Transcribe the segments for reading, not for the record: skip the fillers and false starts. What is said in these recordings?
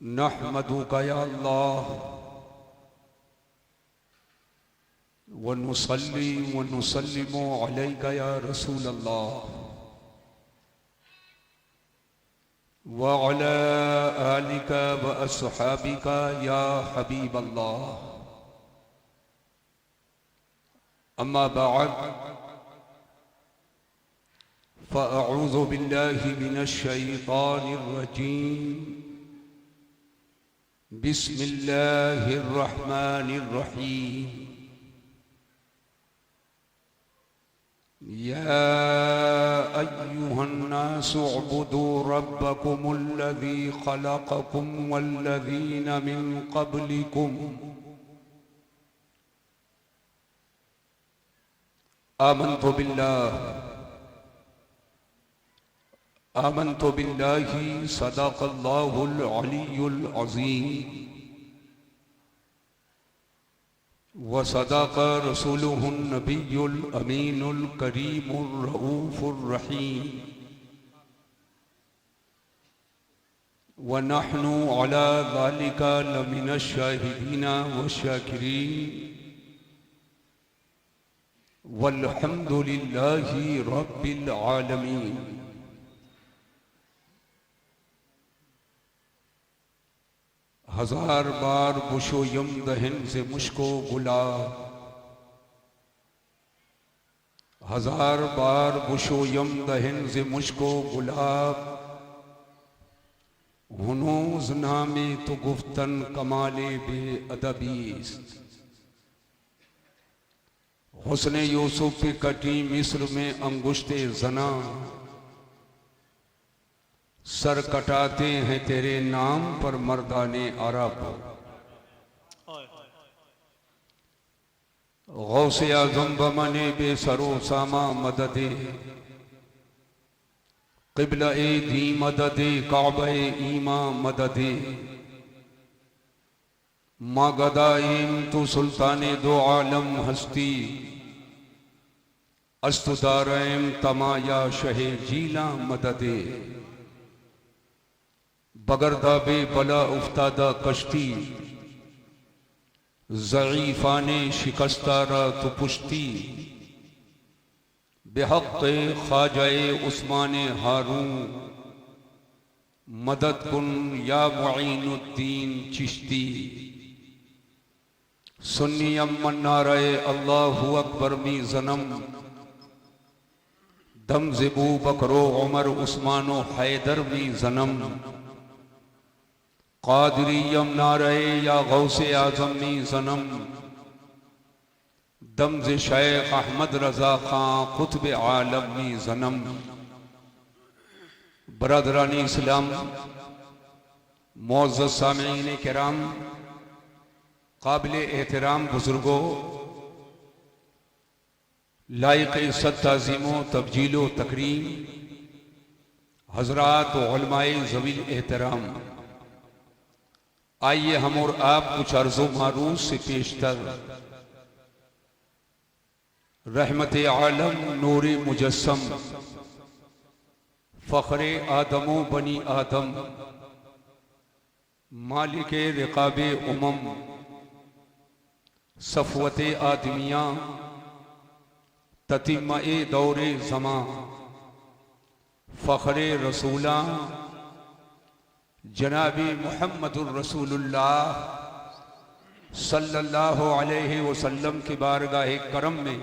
नहमदुका या अल्लाह व नुसल्ली व नुसल्लिमु अलैका या रसूल अल्लाह व अला आलिका व अस्हाबिका या हबीब अल्लाह। अम्मा बअद फ़अऊज़ु बिल्लाहि मिनश शैतानिर रजीम। बिस्मिल्लाहिर रहमानिर रहीम। या अय्युहन्नासु उअ्बुदू रब्बकुमुल्लज़ी खलक़कुम वल्लज़ीना मिन क़ब्लिकुम आमन्तु बिल्लाहि सदक़ल्लाहुल अलियुल अज़ीम व सदक़ रसूलुहुन नबियुल अमीनुल करीमुर रऊफ़ुर रहीम व नहनु अला ज़ालिका लमिनश शाहिदीना व शाकिरीन वल्हम्दुलिल्लाहि रब्बिल आलमीन। हजार बार बुशो यम दहन से मुश्को गुलाब, हजार बार बुशो यम दहन से मुश्को गुलाब, हुनूज़ नामे तो गुफ्तन कमाले बे अदबीस्त। हुस्ने यूसुफ पे कटी मिस्र में अंगुश्ते जना, सर कटाते हैं तेरे नाम पर मर्दाने अरब। गौसे आज़म बमने बेसरो सामा मददे, क़िबला ए दी मददे काबे ईमा मददे, मा गदाइम तू सुल्ताने दो आलम हस्ती, अस्तुदारैम तमाया शहे जीला मददे। बगरदा बे बला उफ्तादा कश्ती, ज़ईफ़ाने शिकस्तारा तो पुश्ती, बेहक़्क़े ख्वाजाए उस्माने हारून, मदद कुन या मुईनुद्दीन चिश्ती। सुन्नी अम्मन नारे अल्लाहु अकबर मी ज़नम, दम ज़िबू बकरो उमर उस्मानो हैदर मी ज़नम। क़ादिरियम नारे या गौसे आज़म मी ज़नम, दम ज़े शेख अहमद रज़ा खां क़ुत्ब आलम मी ज़नम। बरदरानी इस्लाम, मुअज़्ज़ज़ सामिईन किराम, काबिल एहतराम बुजुर्गों, लायक इज़्ज़त ताज़ीमो तब्जीलो तकरीम हज़रात व उलमाए ज़वील एहतराम, आइए हम और आप कुछ अर्ज़ो मारूफ से पेशतर रहमत आलम नूरे मुजस्सम फ़ख्रे आदमो बनी आदम मालिक रिक़ाबे उमम सफ़वत आदमिया ततीमा-ए दौरे ज़मा फ़ख्रे रसूला जनाबी मुहम्मदुर रसूलुल्लाह सल्लल्लाहु अलैहि वसल्लम की बारगाह करम में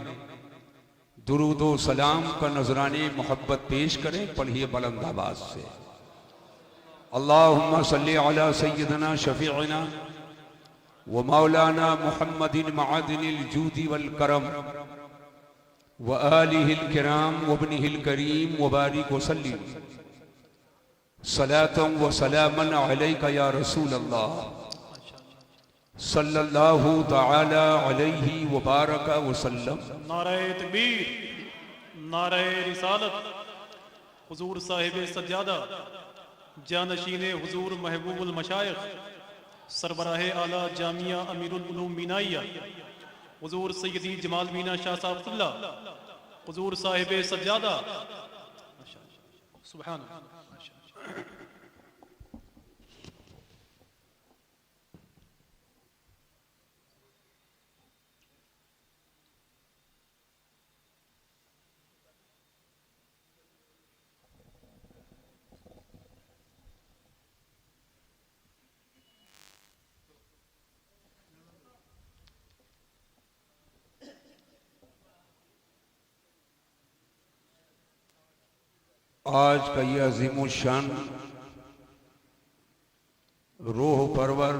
दुरूद व सलाम का नजराने मोहब्बत पेश करें। पढ़िए बुलंद आवाज से, अल्लाहुम्मा सल्ली अला सय्यदना शफीअना व मौलाना मुहम्मदिन मअदिनिल जूदी वल करम व आलिहिल किराम व इब्निहिल करीम व बारिक व सल्लिम सलातम व सलामन अलैका या रसूल अल्लाह सल्लल्लाहु तआला अलैहि व बारका व सल्लम। नारे तकबीर, नारे रिसालत। हुजूर साहिब सज्जादा, जानशीने हुजूर महबूबुल मशाइख, सरबराह आला जामिया अमीरुल उलूम मीनाइया हुजूर सैयदी जमाल मीना शाह साहब, हुजूर साहिब सज्जादा, सुभान आज का यह अज़ीमुश्शान रूह परवर,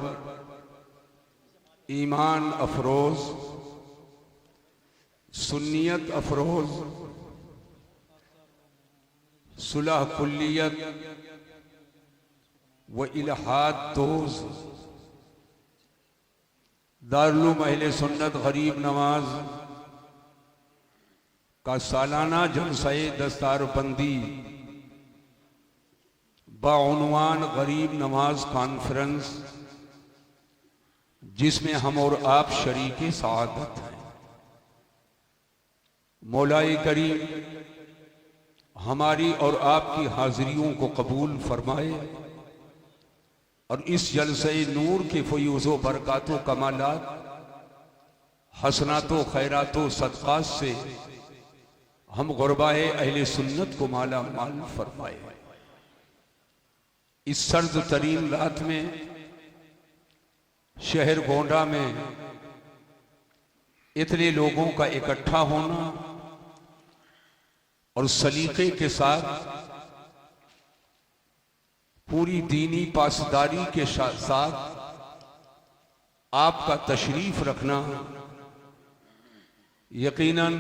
ईमान अफरोज, सुन्नियत अफरोज, सुलह कुल्लियत व इल्हाद दोज दारुल अहले सुन्नत गरीब नवाज का सालाना जलसाए दस्तारबंदी बाउनवान गरीब नवाज कॉन्फ्रेंस, जिसमें हम और आप शरीके सआदत हैं। मौलाए करीम हमारी और आपकी हाजिरियों को कबूल फरमाए और इस जलसे नूर के फयूज़ो बरकातो कमालात, हसनातो खैरातो सदक़ात से हम गुरबाए अहले सुन्नत को माला माल फरमाए। इस सर्द तरीन रात में शहर गोंडा में इतने लोगों का इकट्ठा होना और सलीके के साथ पूरी दीनी पासदारी के साथ आपका तशरीफ रखना यकीनन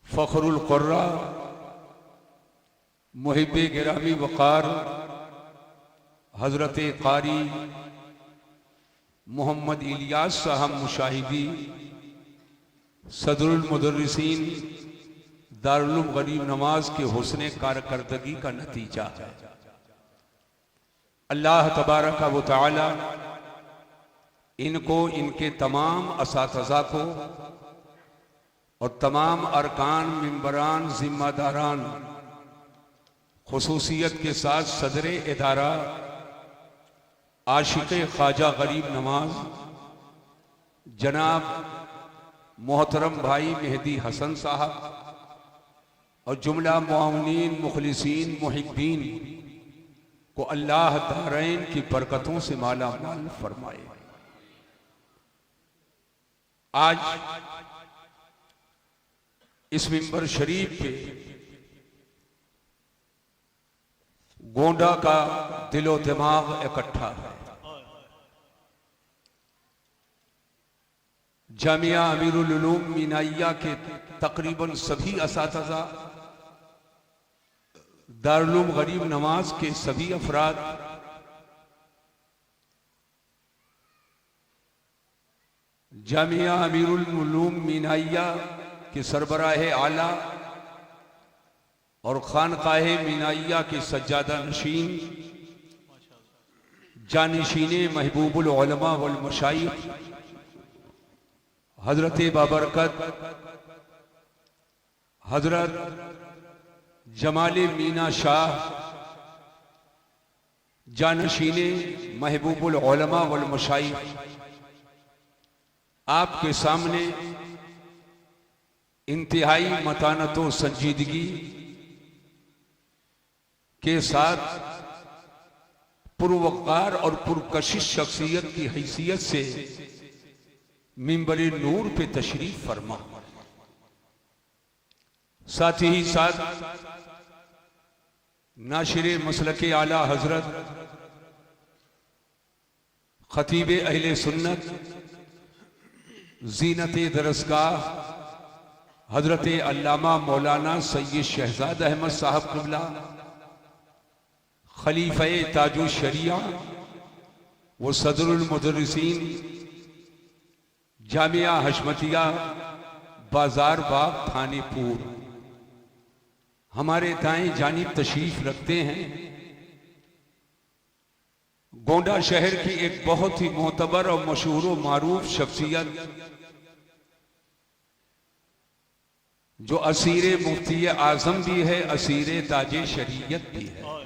फ़ख्रुल क़ुर्रा मुहिब्बे गिरामी वक़ार हज़रत क़ारी मोहम्मद इलियास साहब मुशाहिदी सदरुल मुदर्रिसीन दारुल गरीब नवाज के हुस्ने कारकर्दगी का नतीजा है। अल्लाह तबारक व तआला इनको, इनके तमाम असातिज़ा को और तमाम अरकान, मिंबरान, जिम्मेदारान, खुसूसियत के साथ सदरे इदारा आशिक़े ख्वाजा गरीब नवाज जनाब मोहतरम भाई मेहदी हसन साहब और जुमला मुआवनीन, मुखलिसीन, मुहिब्बीन को अल्लाह दारैन की बरकतों से माला माल फरमाए। आज इस मिंबर शरीफ पे गोंडा का दिलो दिमाग इकट्ठा है। जामिया अमीरुल उलूम मीनाइया के तकरीबन सभी असातिज़ा, दारुल गरीब नवाज के सभी अफराद, जामिया अमीरुल उलूम मीनाइया के सरबराह आला और खानकाहे मीनाइया के सज्जादा नशीन, जानिशीने महबूबुल उलमा वल मशाइख हजरत बाबरकत हजरत जमाले मीना शाह, जानशीने महबूबुल उलमा वल मशाइख, आपके सामने इंतहाई मतानत व संजीदगी के साथ पुरवकार और पुरकशिश शख्सियत की हैसियत से मिंबरे नूर पे तशरीफ फरमा, साथ ही साथ नाशिरे मसलके आला हजरत खतीबे अहले सुन्नत ज़ीनते दरसगाह हजरत अल्लामा मौलाना सैयद शहजाद अहमद साहब क़िबला खलीफे ताजु शरिया व सदरुल मुदर्रिसीन जामिया हशमतिया बाजार बाग थानेपुर हमारे दाएं जानिब तशरीफ रखते हैं। गोंडा शहर की एक बहुत ही मोतबर और मशहूर व मारूफ शख्सियत, जो असीर मुफ्ती आजम भी है, असीर ताजे शरीयत भी है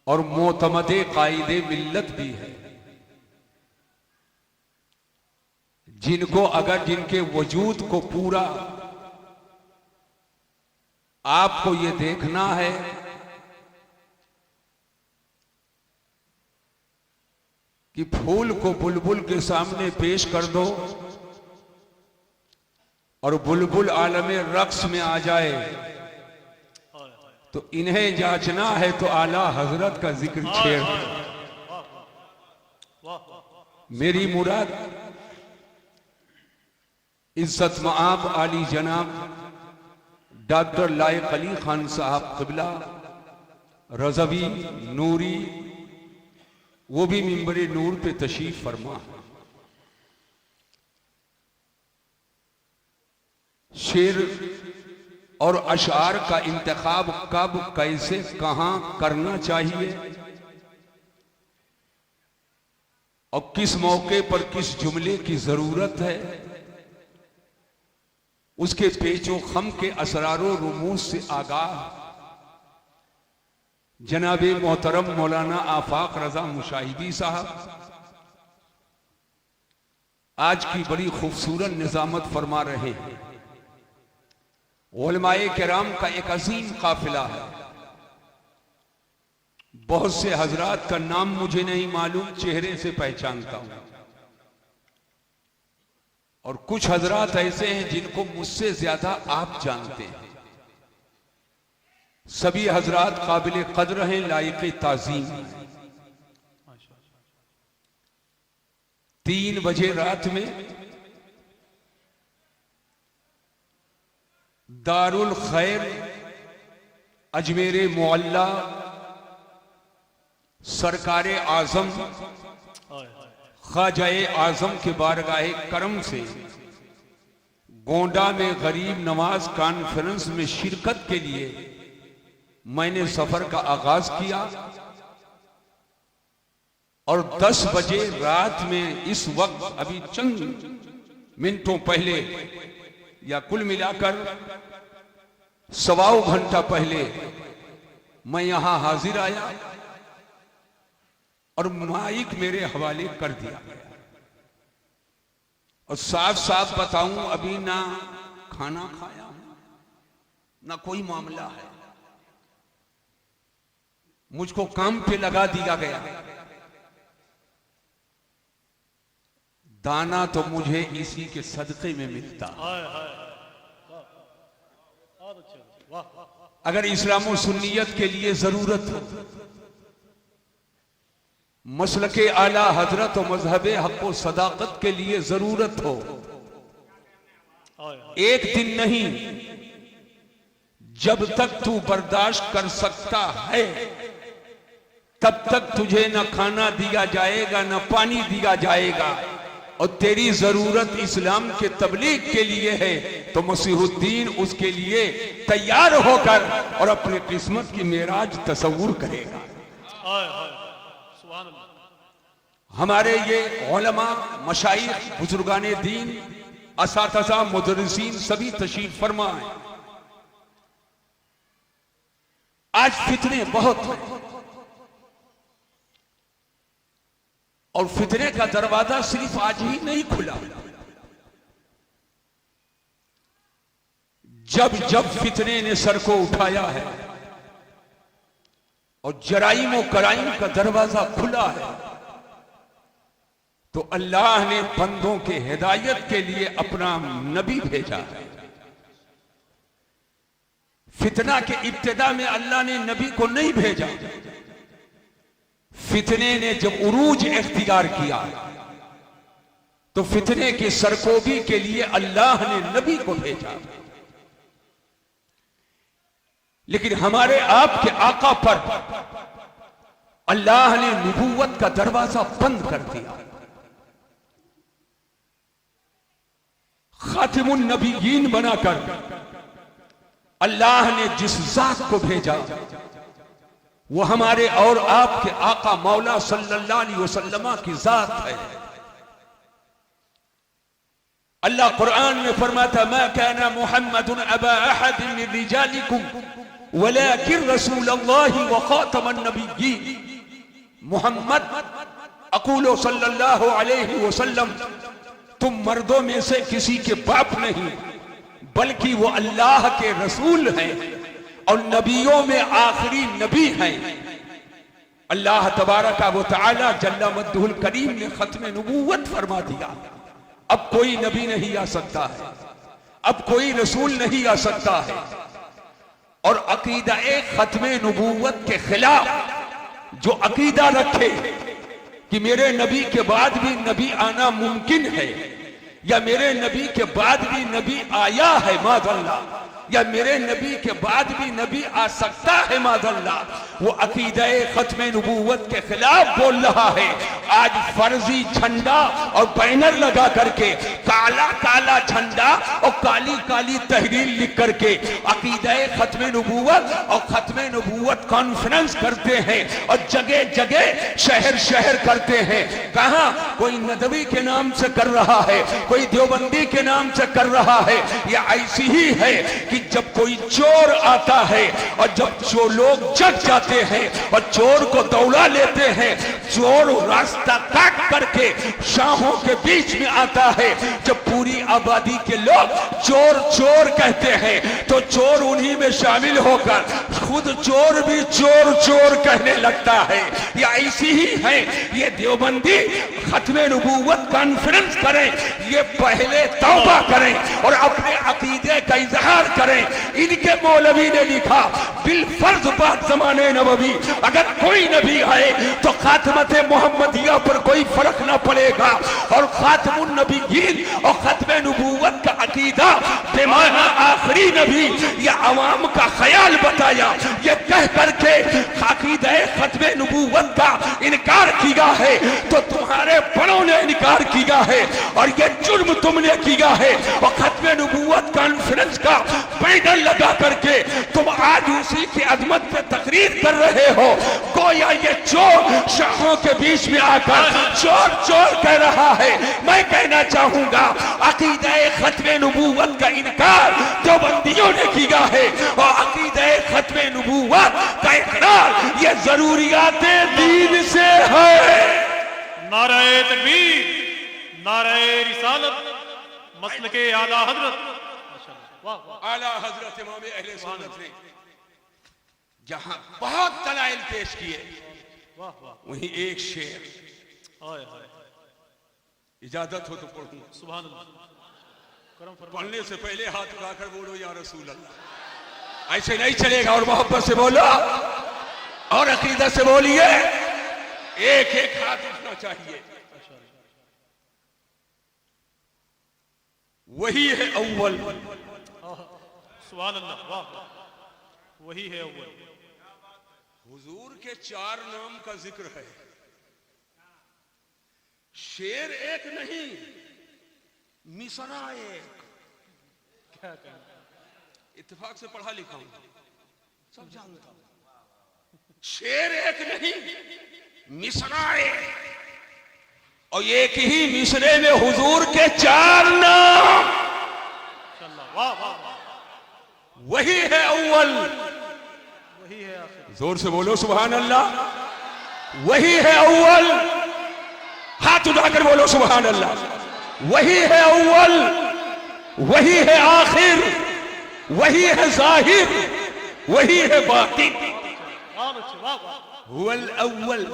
और मोतमदे कायदे मिल्लत भी है, जिनको अगर जिनके वजूद को पूरा आपको ये देखना है कि फूल को बुलबुल के सामने पेश कर दो और बुलबुल आलमे रक्स में आ जाए तो इन्हें जांचना है तो आला हजरत का जिक्र छेड़ दो। मेरी मुराद इज्जत मआब आली जनाब डॉक्टर लायक अली खान साहब क़िबला रज़वी नूरी, वो भी मिंबरे नूर पे तशरीफ फरमा। शेर और अशार का इंतखाब कब कैसे कहां करना चाहिए और किस मौके पर किस जुमले की जरूरत है, उसके पेचो खम के असरारो रुमूज से आगाह जनाबे मोहतरम मौलाना आफाक रजा मुशाहिदी साहब आज की बड़ी खूबसूरत निजामत फरमा रहे हैं। उलमाए किराम का एक अजीम काफिला है। बहुत से हजरात का नाम मुझे नहीं मालूम, चेहरे से पहचानता हूं, और कुछ हजरात ऐसे हैं जिनको मुझसे ज्यादा आप जानते हैं। सभी हजरात काबिल कद्र हैं, लायक ताजीम। 3 बजे रात में दारुल खैर अजमेर मुअल्ला सरकारे आजम ख्वाजाए आजम के बारगाहे करम से गोंडा में गरीब नवाज कॉन्फ्रेंस में शिरकत के लिए मैंने सफर का आगाज किया, और 10 बजे रात में इस वक्त अभी चंद मिनटों पहले या कुल मिलाकर 1.25 घंटा पहले मैं यहां हाजिर आया और माइक मेरे हवाले कर दिया गया। और साफ साफ बताऊं, अभी ना खाना खाया हूं ना कोई मामला है, मुझको काम पे लगा दिया गया। दाना तो मुझे इसी के सदक़े में मिलता। अगर इस्लाम और सुन्नियत के लिए जरूरत हो, मसलके आला हजरत और मजहब हक व सदाकत के लिए जरूरत हो, एक दिन नहीं, जब तक तू बर्दाश्त कर सकता है तब तक तुझे न खाना दिया जाएगा न पानी दिया जाएगा। और तेरी जरूरत इस्लाम के तबलीग के लिए है तो मसीहुद्दीन उसके लिए तैयार होकर और अपनी किस्मत की मेराज तसव्वुर करेगा। हमारे ये उलमा, मशाइख, बुजुर्गाने दीन, असातिज़ा, मुदर्रिसीन सभी तशरीफ फरमा है। आज फितने बहुत हैं और फितने का दरवाजा सिर्फ आज ही नहीं खुला। जब जब फितने ने सर को उठाया है और जराइम और कराइम का दरवाजा खुला है तो अल्लाह ने बंदों के हिदायत के लिए अपना नबी भेजा है। फितना के इब्तिदा में अल्लाह ने नबी को नहीं भेजा। फितने ने जब उरूज इख्तियार किया तो फितने की सरकोबी के लिए अल्लाह ने नबी को भेजा। लेकिन हमारे आपके आका पर अल्लाह ने नबूवत का दरवाजा बंद कर दिया। खातिमुन नबीयीन बनाकर अल्लाह ने जिस जात को भेजा वो हमारे और आपके आका मौला सल्लल्लाहु अलैहि वसल्लम की जात है। अल्लाह कुरान में फरमाता, मा काना मुहम्मदुन अबा अहदिन मिन रिजालिकुम वलाकिन रसूलुल्लाहि व खातमन नबिय्यीन। मोहम्मद अक़ूलो सल्लल्लाहु अलैहि वसल्लम, तुम मर्दों में से किसी के बाप नहीं बल्कि वो अल्लाह के रसूल हैं और नबियों में आखिरी नबी हैं। अल्लाह तबारका व तआला जल्ला मद्दुहुल करीम ने खत्म नबूवत फरमा दिया। अब कोई नबी नहीं आ सकता है। अब कोई रसूल नहीं आ सकता है। और अकीदा खत्मे नबूवत के खिलाफ जो अकीदा रखे कि मेरे नबी के बाद भी नबी आना मुमकिन है, या मेरे नबी के बाद भी नबी आया है मादल्ला, या मेरे नबी के बाद भी नबी आ सकता है मादल्ला, वो अकीदा खत्मे नबूवत के खिलाफ बोल रहा है। आज फर्जी झंडा और बैनर लगा करके, काला काला झंडा और काली काली तहरीर लिख करके अकीदा खत्मे नबूवत और खत्मे नबूवत कॉन्फ्रेंस करते हैं और जगह जगह शहर शहर करते हैं। कहां कोई नदवी के नाम से कर रहा है, कोई देवबंदी के नाम से कर रहा है। या ऐसी ही है कि जब कोई चोर आता है और जब जो लोग जग जाते हैं और चोर को दौड़ा लेते हैं, चोर रास्ता काट करके शाहों के बीच में आता है। जब पूरी आबादी के लोग चोर चोर कहते हैं तो चोर उन्हीं में शामिल होकर खुद चोर भी चोर चोर कहने लगता है। या ऐसी ही है ये देवबंदी खत्मे नबूवत कॉन्फ्रेंस करें, ये पहले तौबा करें और अपने अकीदे का इजहार करें। इनके मौलवी ने लिखा बिल फर्ज बाद ज़माने नबवी, अगर कोई नबी आए तो खातमते मोहम्मदिया पर कोई फर्क ना पड़ेगा। और खातमुन नबीयीन और खत्मे नबूवत का अकीदा बेमाना आखिरी नबी या अवाम का ख्याल बताया। ये कह करके अकीदा खत्मे नबूवत का इनकार किया है तो तुम्हारे बड़ों ने इनकार किया है और ये जुर्म तुमने किया है। और खत्मे नबूवत कॉन्फ्रेंस का बैनर लगा करके तुम आज उसी की अजमत पे तकरीर कर रहे हो। गोया ये चोर शाहों के बीच में आकर चोर चोर कह रहा है। मैं कहना चाहूंगा अकीदा खत्मे नबूवत का इनकार देवबंदियों ने किया है और अकीदा खत्मे नबूवत का इकरार ये जरूरियाते दीन से है। नारे तकबीर, नारे रिसालत, मसलके आला हजरत। आला हजरत इमाम अहले सुन्नत ने जहां बहुत दलाइल पेश किए, वहीं एक शेर इजाजत हो तो पढ़ूं। सुभान अल्लाह। पढ़ने से पहले हाथ उठाकर बोलो या रसूल अल्लाह। ऐसे नहीं चलेगा और मोहब्बत से बोलो और अकीदत से बोलिए। एक एक हाथ उठना चाहिए। वही है अव्वल। सुभान अल्लाह, वाह, वही है अव्वल। हुजूर के 4 नाम का जिक्र है। शेर एक नहीं, मिसरा एक। क्या कहना, इत्तेफाक से पढ़ा लिखा हूं, सब जानता हूं। शेर एक नहीं, मिसरा एक। और एक ही मिसरे में हुजूर के 4 नाम। वाह वाह, वही है अव्वल, वही है आखिर। जोर से बोलो सुभान अल्लाह। वही है अव्वल, हाथ उठाकर बोलो सुभान अल्लाह। वही है अव्वल, वही है आखिर, वही है जाहिर, वही है बातिन। हुवल अव्वल,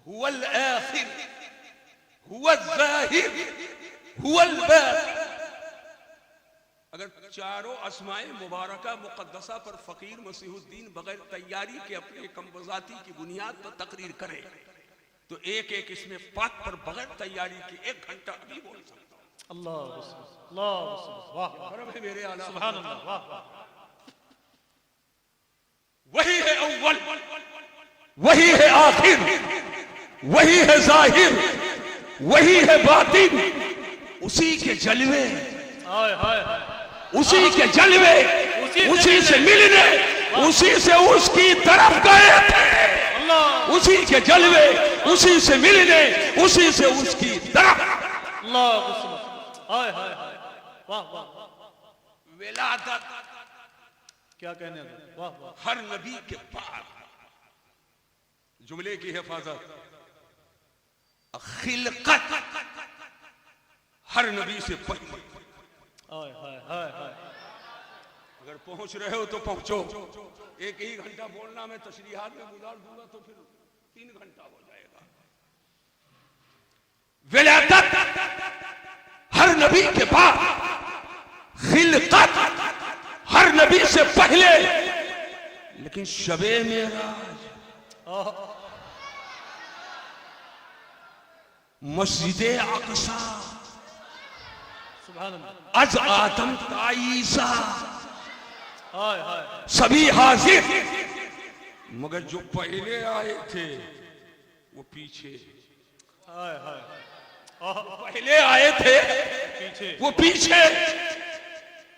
हुवल आखिर, हुवल जाहिर, हुवल बातिन। अगर चारों अस्माए मुबारका मुकद्दसा पर फकीर मसीहुद्दीन बगैर तैयारी के अपने कमबजाती की बुनियाद पर तकरीर करे तो एक एक इसमें पाक पर बगैर तैयारी के 1 घंटा अभी बोल सकता हूं। अल्लाह, वाह, है मेरे आला। सुभान अल्लाह, वाह। वही है अव्वल, वही है आखिर, वही है जाहिर, वही है बातिन। उसी के जलवे, उसी के जलवे, उसी से मिलने, उसी से उसकी तरफ गए थे। उसी के जलवे, उसी से मिलने, उसी से उसकी तरफ। विलादत क्या कहने, वाह वाह। हर नबी के बाद जुमले की हिफाजत, खिलकत हर नबी से पहले। अगर पहुंच रहे हो तो पहुंचो। 1 ही घंटा बोलना मैं तशरीहात में गुजार दूंगा तो फिर 3 घंटा हो जाएगा। विलादत हर नबी के बाद खिलकत हर नबी से पहले, लेकिन शबे मेराज मस्जिद अक़सा सुभान अल्लाह, अज आदम ता ईसा हाय हाय, सभी हाजिर, मगर जो पहले आए थे वो पीछे, हाय हाय, पहले आए थे पीछे, वो पीछे।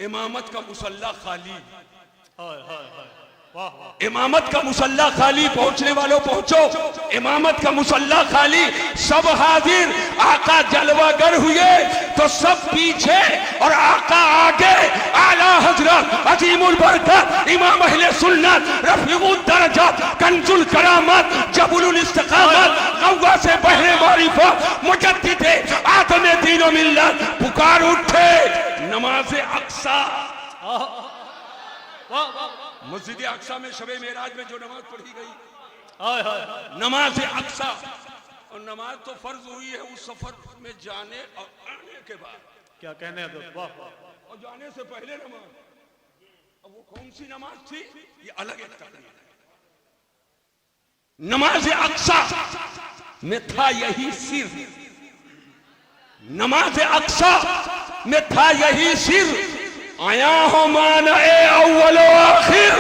इमामत का मुसल्ला खाली, हाय हाय हाय, वाह वाह, इमामत का मुसल्ला खाली, पहुंचने वालों पहुंचो, इमामत का मुसल्ला खाली, सब हाजिर। आका जलवागर हुए तो सब पीछे और आका आगे। आला हजरत अजीमुल बरकत इमाम अहले सुन्नत रफीउद दरजात कंजुल करामत जबुलुल इस्तिकामत कव्वा से बहरे मारिफत मुजद्दिद आदम दीन व मिल्लत पुकार उठे नमाज अक़सा। वाह वाह, मस्जिद अक़सा में शबे मेराज में जो नमाज पढ़ी गई, हाय हाय हाय, नमाज अक़सा, और नमाज तो फर्ज हुई है उस सफर में जाने और आने के बाद, क्या कहने हैं दोस्त, वाह वाह, और जाने से पहले नमाज। अब वो कौन सी नमाज थी, ये अलग एक तकरीर है। नमाज अक़सा में था यही सिर, नमाज अक़सा में था यही सिर। आया हो माना ए अव्वलो आखिर,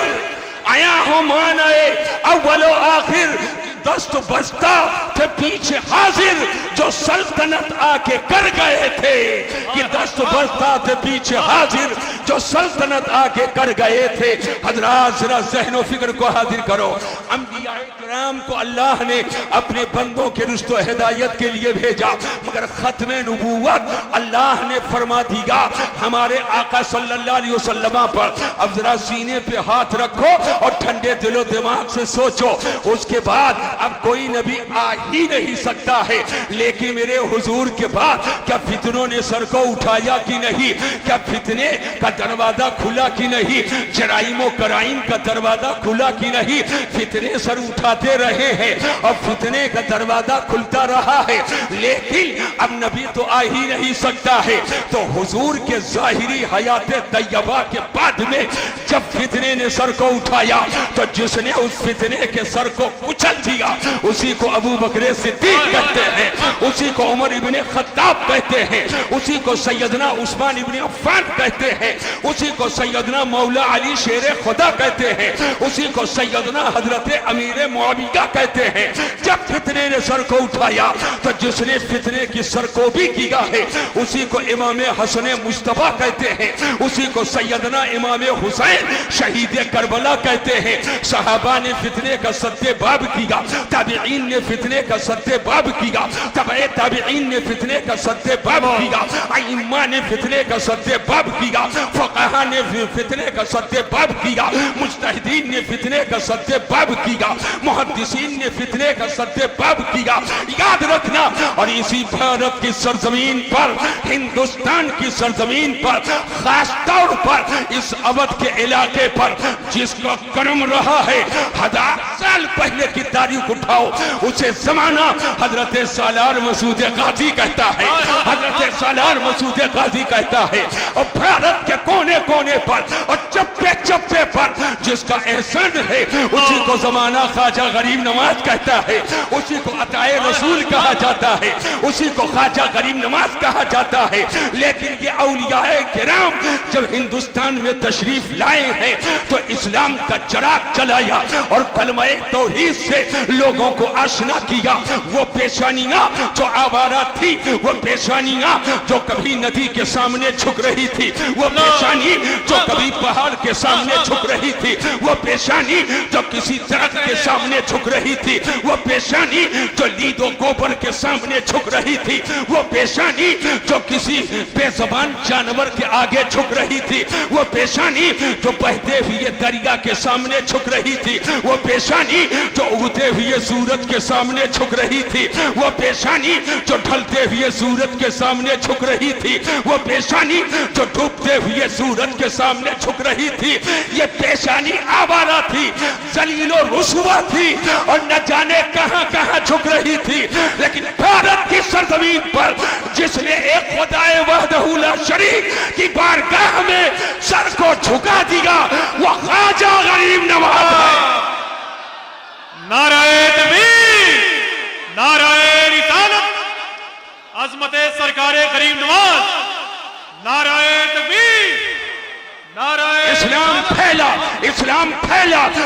आया हो माना ए अव्वलो आखिर। दस्त बस्ता थे पीछे हाजिर जो सल्तनत आके कर गए थे, कि दस्त बस्ता थे पीछे हाजिर जो सल्तनत आके कर गए थे। हजरात जरा ज़हनो फिक्र को हाजिर करो, अंबिया इकराम को अल्लाह ने अपने बंदों के रुश्तो हिदायत के लिए भेजा, मगर खत्मे नबूवत अल्लाह ने फरमा दिया हमारे आका सल्लल्लाहु अलैहि वसल्लम पर। अब जरा सीने पे हाथ रखो और ठंडे दिलो दिमाग से सोचो, उसके बाद अब कोई नबी आ ही नहीं सकता है। लेकिन मेरे हुजूर के बाद क्या फितनों ने सर को उठाया कि नहीं, क्या फितने का दरवाजा खुला कि नहीं, जराइम कराइम का दरवाजा खुला कि नहीं। फितने सर उठाते रहे हैं और फितने का दरवाजा खुलता रहा है, लेकिन अब नबी तो आ ही नहीं सकता है। तो हुजूर के जाहिरी हयात तैयबा के बाद में जब फितने ने सर को उठाया तो जिसने उस फितने के सर को कुचल दिया उसी को अबू बकर सिद्दीक कहते हैं, उसी को उमर इब्ने खत्ताब कहते हैं, उसी को सैयदना उस्मान इब्ने अफ़्फ़ान कहते हैं, उसी को सैयदना मौला अली शेर खुदा कहते हैं, उसी को सैयदना हजरत अमीर मुआविया कहते हैं। जब फितने ने सर को उठाया तो जिसने फितने की सर को भी किया है उसी को इमाम हसन मुस्तफा कहते हैं, उसी को सैयदना इमाम हुसैन शहीद करबला कहते हैं। सहाबा ने फितने का सद्देबाब किया, ताबिईन ने फितने का सद्देबाब किया, तबे ताबिईन ने फितने का सद्देबाब किया, अइम्मा ने फितने का सद्देबाब किया, फक़हा ने फितने का सद्देबाब किया, मुज्तहिदीन ने फितने का सद्देबाब किया, मुहद्दिसीन ने फितने का सद्देबाब किया। याद रखना, और इसी भारत की सरजमीन पर, हिंदुस्तान की सरजमीन पर, खास तौर पर इस अवध के इलाके पर जिसका कर्म रहा है, 1000 साल पहले की तारीख उठाओ, उसे जमाना हजरत सालार मसूद गाजी कहता है, हजरत सालार मसूद गाजी कहता है। और भारत के कोने कोने पर और चप्पे चप्पे पर जिसका एहसान है उसी को जमाना ख्वाजा गरीब नवाज कहता है, उसी को अताए रसूल कहा जाता है, उसी को ख्वाजा गरीब नवाज कहा जाता है। लेकिन ये औलियाए किराम जब हिंदुस्तान में तशरीफ लाए हैं तो इस्लाम का चिराग जलाया और कलमा तौहीद से लोगों को आशना किया। वो पेशानियां जो आवारा थी, वो पेशानियां जो कभी नदी के सामने झुक रही थी, वो पेशानी जो कभी पहाड़ के सामने झुक रही थी, वो पेशानी जो किसी दरख्त के सामने झुक रही थी, वो पेशानी जो लीदो गोबर के सामने झुक रही थी, वो पेशानी जो किसी बेज़बान जानवर के आगे झुक रही थी, वो पेशानी जो बहते हुए दरिया के सामने झुक रही थी, वो पेशानी जो उगते हुए सूरज के सामने झुक रही थी, वो पेशानी जो ढलते हुए सूरज के सामने झुक रही थी, वो पेशानी जो डूबते हुए सूरज के सामने झुक रही थी, ये पेशानी आवारा थी, जलील और रुसवा थी और न जाने कहां कहां झुक रही थी। लेकिन भारत की सरजमीन पर जिसने एक खुदाए वहदहू ला शरीक की बारगाह में सर को झुका दिया, वो ख्वाजा गरीब नवाज है। नाराए तकबीर, नाराए रिसालत, अज़मते सरकारे गरीब नवाज, नाराए तकबीर, नाराए इस्लाम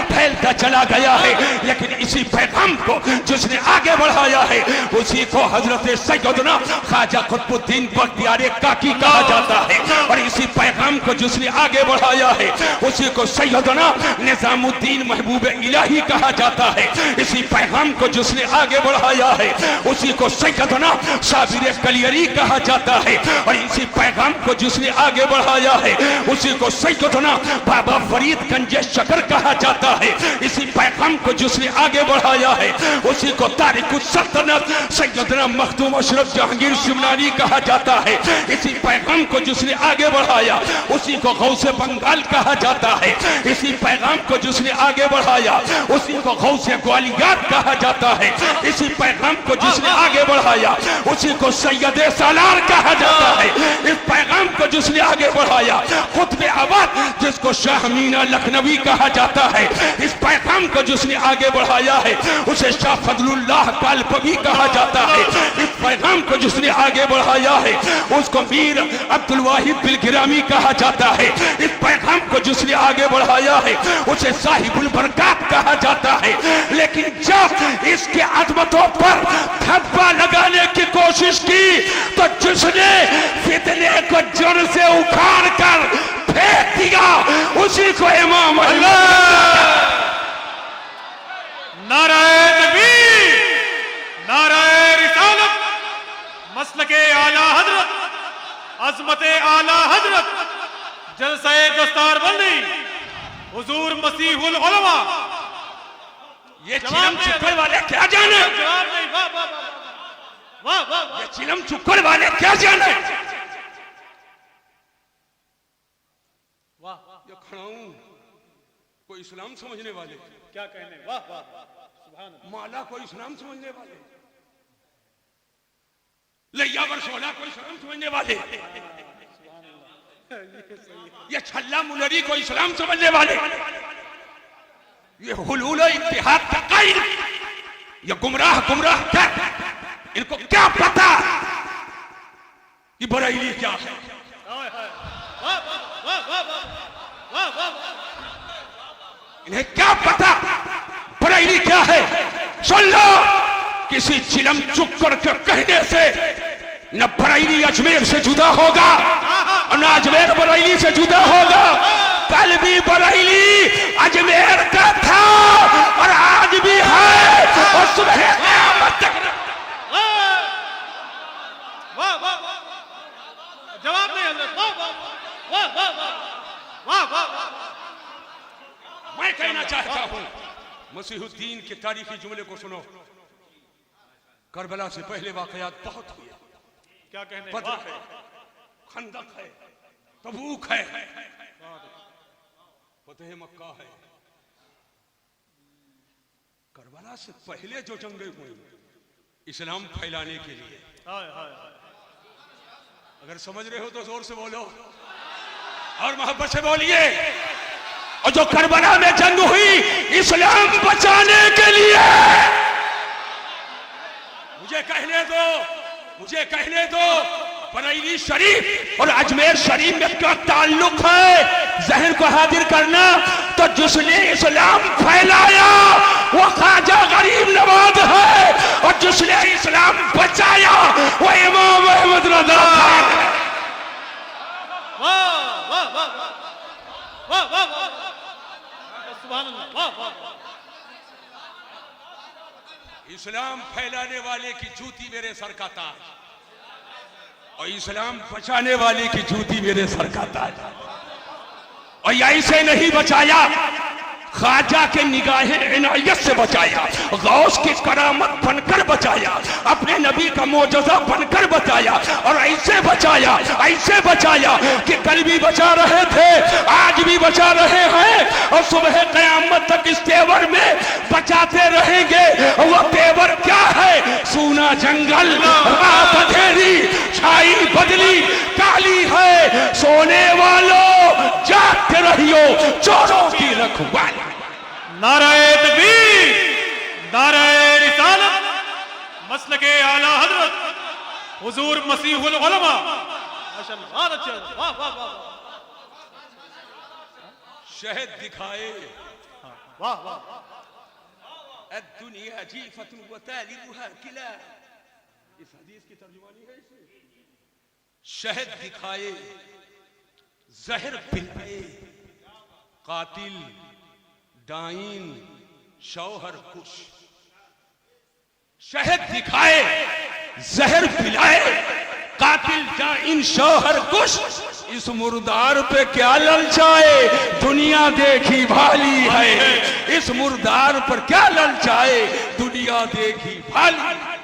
फैलता चला गया है। लेकिन इसी पैगाम को जिसने आगे बढ़ाया है, उसी को हजरत सैयदना ख्वाजा कुतुबुद्दीन बख्तियार काकी कहा जाता है। और इसी पैगाम को जिसने आगे बढ़ाया है, उसी को सैयदना निजामुद्दीन महबूब इलाही कहा जाता है। इसी पैगाम को जिसने आगे बढ़ाया है, उसी को सैयदना साबिर कलियरी कहा जाता है। और इसी पैगाम को जिसने आगे बढ़ाया है, उसी को सैयदना बाबा फरीद गंजे शकर कहा जाता है। इसी पैगाम को जिसने आगे बढ़ाया है, उसी को तारिकुल सल्तनत सैयदना मखदूम अशरफ जहांगीर शिवनानी कहा जाता है। इसी पैगाम को जिसने आगे बढ़ाया, उसी को गौसे बंगाल कहा जाता है। इसी पैगाम को जिसने आगे बढ़ाया, उसी को गौसे ग्वालियर कहा जाता है। इसी पैगाम को जिसने आगे बढ़ाया, उसी को सैयद सालार कहा जाता है। इस पैगाम को जिसने आगे बढ़ाया, खुतबे आबाद जिसको शाह मीना लखनवी कहा जाता है। इस पैगाम को जिसने आगे बढ़ाया है, उसे शाह फजलुल्लाह कालपवी कहा जाता है। इस पैगाम को जिसने आगे बढ़ाया है, उसको मीर अब्दुल वाहिद बिल गिरामी कहा जाता है। इस पैगाम को जिसने आगे बढ़ाया है, उसे साहिबुल बरकात कहा जाता है। लेकिन जब इसके अजमतों पर धब्बा लगाने की कोशिश की, तो जिसने फितने को जड़ से उखाड़ कर फेंक दिया, उसी को इमाम नाराए तकबीर, नाराए रिसालत, मसलके आला हजरत, अज़मते आला हजरत, जलसाए दस्तार बंदी, हुजूर मसीहुल उलमा। ये चिलम चुक्कड़ वाले क्या जाने, जवाब नहीं। वाह वाह वाह वाह वाह, ये चिलम चुक्कड़ वाले क्या जाने। ये खड़ा हूं, कोई इस्लाम समझने वाले क्या कहने। वाह वाह, सुभान अल्लाह। माला कोई इस्लाम समझने वाले, लैयावर शोला कोई इस्लाम समझने वाले, ये छल्ला मुनरी कोई इस्लाम समझने वाले, ये हुलूल इत्तिहाद का कायल, ये गुमराह क्या, इनको क्या पता कि बरेली क्या है। इन्हें क्या पता बरेली क्या है। सुन लो, किसी चिलम चुक्कड़ के कहने से न बरेली अजमेर से जुदा होगा और न अजमेर बरेली से जुदा होगा। कल भी बरेली अजमेर का था और आज भी है और सुबह क़यामत तक। जवाब नहीं हजरत। वाह वाह वाह वाह वाह वाह वाह। मैं कहना चाहता हूं, मसीहुद्दीन के तारीखी जुमले को सुनो। करबला से पहले वाकयात बहुत हुए। क्या कहने। बदर है, खंदक है, तबूक है, फतेह मक्का है। करबला से पहले जो जंगें हुई इस्लाम फैलाने के लिए, अगर समझ रहे हो तो जोर से बोलो और मोहब्बत से बोलिए। और जो करबला में जंग हुई इस्लाम बचाने के लिए, मुझे कहने दो बरेली शरीफ और अजमेर शरीफ में क्या ताल्लुक है, जहन को हाजिर करना। तो जिसने इस्लाम फैलाया वो ख्वाजा गरीब नवाज है और जिसने इस्लाम बचाया वो इमाम अहमद रज़ा खान है। वाह वाह वाह वाह वाह वाह, सुभान अल्लाह। वाह वाह। इस्लाम फैलाने वाले की जूती मेरे सर का ताज और इस्लाम बचाने वाले की जूती मेरे सर का ताज। और ऐसे नहीं बचाया, ख्वाजा के निगाहें इनायत से बचाया, गौस की करामत बनकर बचाया, अपने नबी का मोजज़ा बनकर बचाया, और ऐसे बचाया कि कल भी बचा रहे थे, आज भी बचा रहे हैं, और सुबह क़यामत तक इस तेवर में बचाते रहेंगे। वो तेवर क्या है? सूना जंगल, रात अंधेरी, छाई बदली काली है, सोने वालों जागते रहियो, चोरों की रखवाली। नाराए तकबीर, नाराए रिसालत, मसलके आला हजरत हुजूर मसीहुल उलमा। माशाअल्लाह, बहुत अच्छे, वाह वाह वाह शहद दिखाए, वाह वाह। दुनिया जीफतुन व तालिबुहा किला, इस हदीस की तर्जुमानी है इसमें। शहद दिखाए, जहर पिलाए, कातिल डाइन शौहर कुश। शहद दिखाए, जहर पिलाए, कातिल डाइन शौहर कुश। इस मुर्दार पे क्या ललचाए, दुनिया देखी भाली है। इस मुर्दार पर क्या ललचाए, दुनिया देखी भाली।